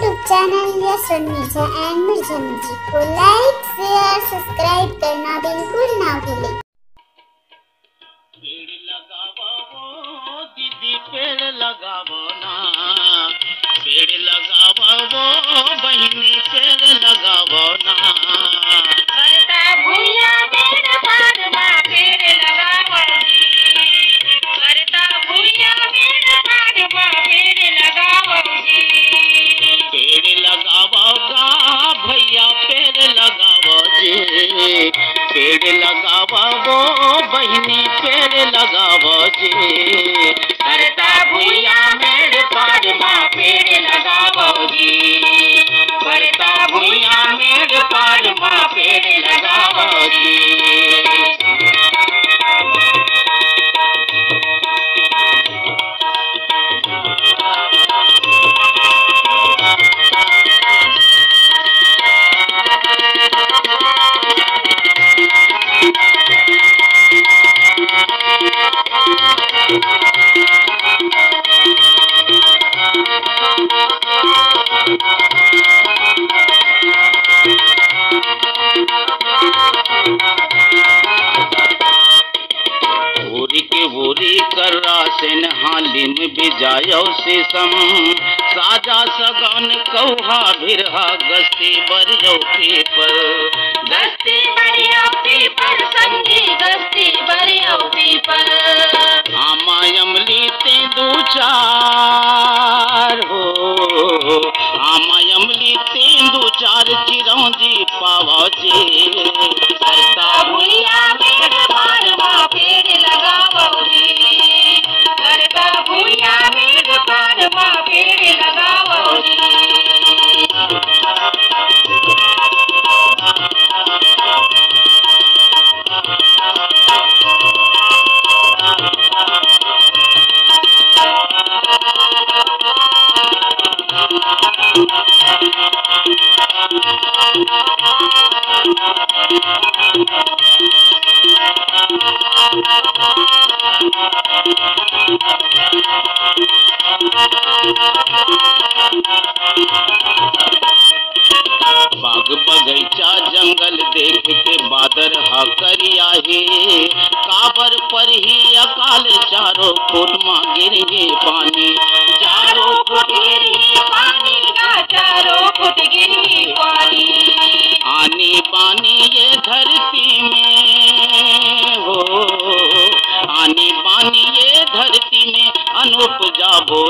YouTube channel Yashwant Mirza and Mirza music को like share subscribe करना बिल्कुल ना भूलें। पेड़ लगावो दीदी, पेड़ लगावो ना, पेड़ लगावो बहिनी, पेड़ लगावो ना। करता भूया मेरे बारमा पेड़ लगावो जी, करता भूया मेरे बारमा पेड़ लगावो जी। पेड़ लगावोगा भैया, पेड़ लगावो जी, पेड़ लगावो बहिनी, पेड़ लगावो जी। करता भूया मेरे बारमा पेड़ लगावो जी, करता भूया मेरे बारमा पेड़ लगावो जी। वोरी कर रासन हालिम बिजायो सीसम, साजा सगन कौहा भिरहा गस्ती बरियो पीपर, गस्ती बरियो पीपर संगी गस्ती बरियो पीपर। आमायमली ते दो चार हो, आमायमली ते दो चार चिरौंजी पावा जी। करता भूया मेरे बारमा पेड़ लगावो जी, करता भूया मेरे बारमा पेड़ लगावो जी। बाग बगैचा जंगल देख के बादर हा करिया हे, काबर पर ही अकाल चारों फुट मां गिरी पानी, चारों फुट गिरी पानी का चारों फुट गिरी पानी। आनी पानी ये धरती में हो, आनी पानी ये धरती में अनुपजा हो